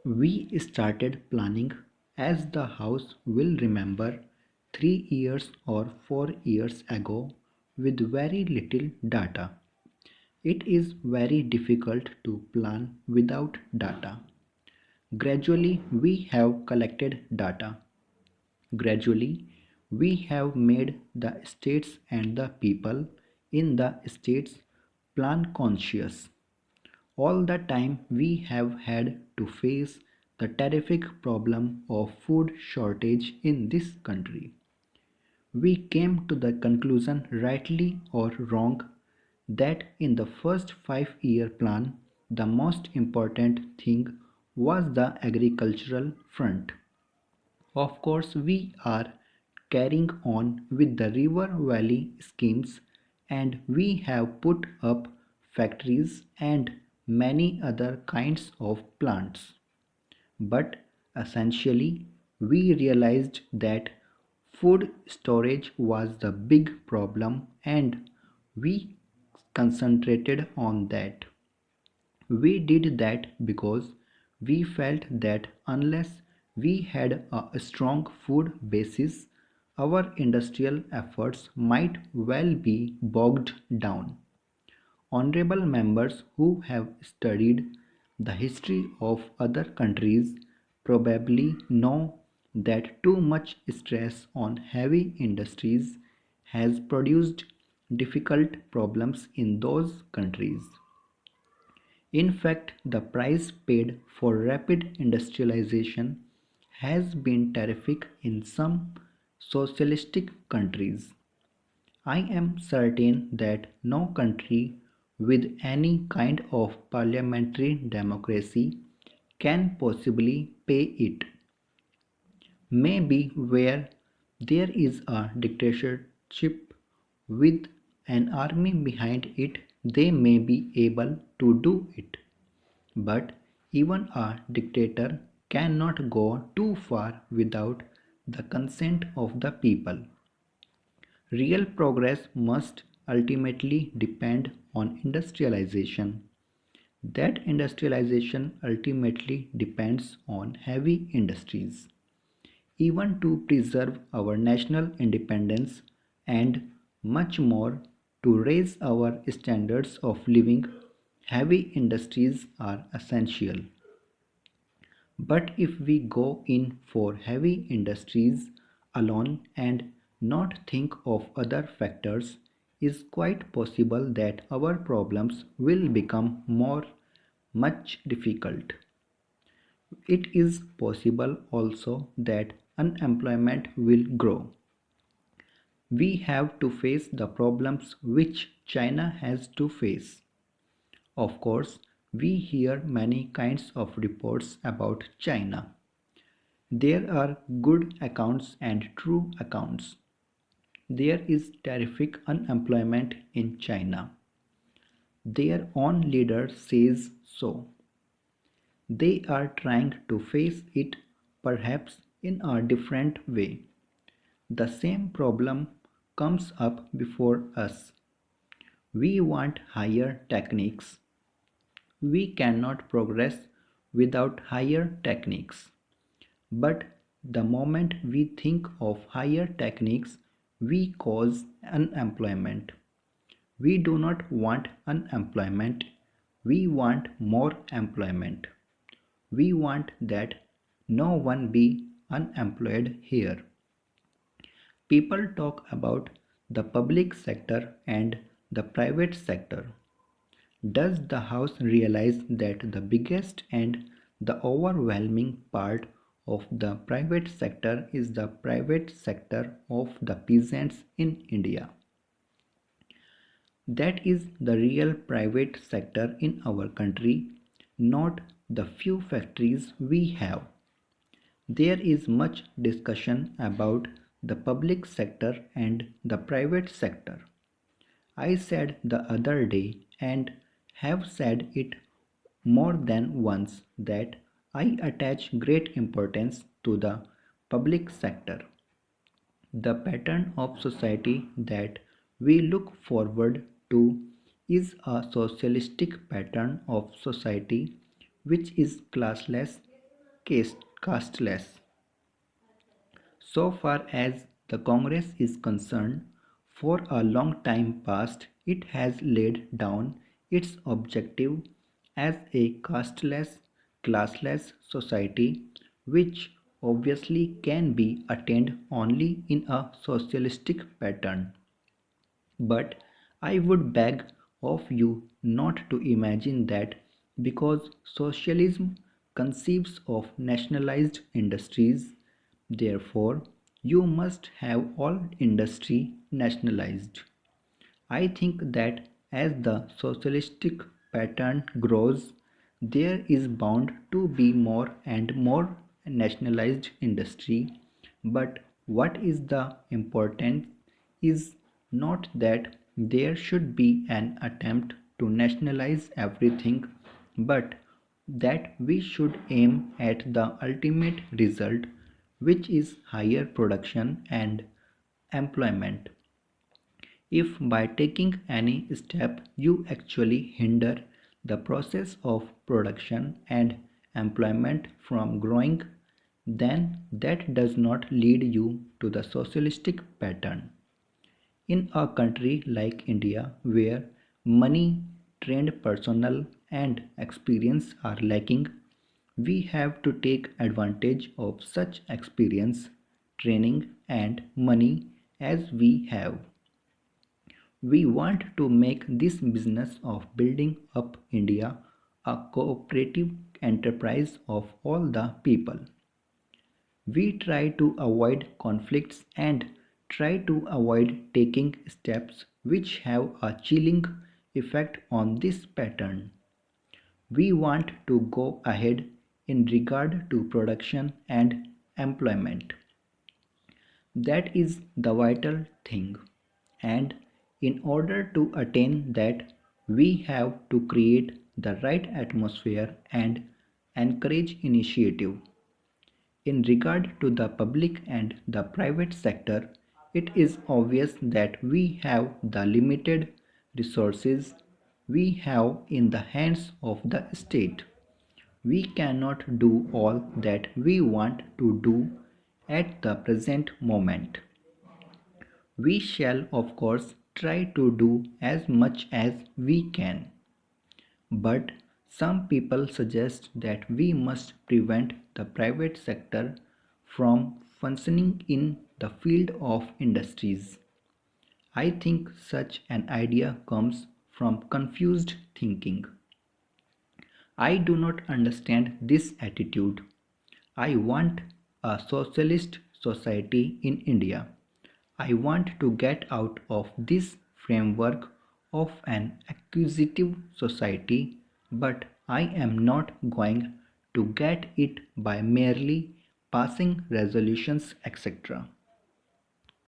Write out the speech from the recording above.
We started planning, as the house will remember, 3 years or 4 years ago with very little data. It is very difficult to plan without data. Gradually, we have collected data. Gradually, we have made the states and the people in the states plan conscious. All the time we have had to face the terrific problem of food shortage in this country. We came to the conclusion, rightly or wrong, that in the first 5 year plan, the most important thing was the agricultural front. Of course, we are carrying on with the river valley schemes and we have put up factories and many other kinds of plants. But essentially, we realized that food storage was the big problem and we concentrated on that. We did that because we felt that unless we had a strong food basis, our industrial efforts might well be bogged down. Honorable members who have studied the history of other countries probably know that too much stress on heavy industries has produced difficult problems in those countries. In fact, the price paid for rapid industrialization has been terrific in some socialistic countries. I am certain that no country with any kind of parliamentary democracy can possibly pay it. Maybe where there is a dictatorship with an army behind it, they may be able to do it. But even a dictator cannot go too far without the consent of the people. Real progress must ultimately depend on industrialization. That industrialization ultimately depends on heavy industries. Even to preserve our national independence and much more to raise our standards of living, heavy industries are essential. But if we go in for heavy industries alone and not think of other factors, it's quite possible that our problems will become more much difficult. It is possible also that unemployment will grow. We have to face the problems which China has to face. Of course, we hear many kinds of reports about China. There are good accounts and true accounts. There is terrific unemployment in China. Their own leader says so. They are trying to face it perhaps in a different way. The same problem comes up before us. We want higher techniques. We cannot progress without higher techniques. But the moment we think of higher techniques, we cause unemployment. We do not want unemployment, we want more employment. We want that no one be unemployed here. People talk about the public sector and the private sector. Does the House realize that the biggest and the overwhelming part of the private sector is the private sector of the peasants in India? That is the real private sector in our country, not the few factories we have. There is much discussion about the public sector and the private sector. I said the other day and have said it more than once that I attach great importance to the public sector. The pattern of society that we look forward to is a socialistic pattern of society which is classless, casteless. So far as the Congress is concerned, for a long time past it has laid down its objective as a casteless, classless society, which obviously can be attained only in a socialistic pattern. But I would beg of you not to imagine that because socialism conceives of nationalized industries, therefore you must have all industry nationalized. I think that as the socialistic pattern grows, there is bound to be more and more nationalized industry. But what is the important is not that there should be an attempt to nationalize everything, but that we should aim at the ultimate result, which is higher production and employment. If by taking any step you actually hinder the process of production and employment from growing, then that does not lead you to the socialistic pattern. In a country like India, where money, trained personnel, and experience are lacking, we have to take advantage of such experience, training, and money as we have. We want to make this business of building up India a cooperative enterprise of all the people. We try to avoid conflicts and try to avoid taking steps which have a chilling effect on this pattern. We want to go ahead in regard to production and employment. That is the vital thing. And in order to attain that, we have to create the right atmosphere and encourage initiative. In regard to the public and the private sector, it is obvious that we have the limited resources we have in the hands of the state. We cannot do all that we want to do at the present moment. We shall, of course, try to do as much as we can. But some people suggest that we must prevent the private sector from functioning in the field of industries. I think such an idea comes from confused thinking. I do not understand this attitude. I want a socialist society in India. I want to get out of this framework of an acquisitive society, but I am not going to get it by merely passing resolutions, etc.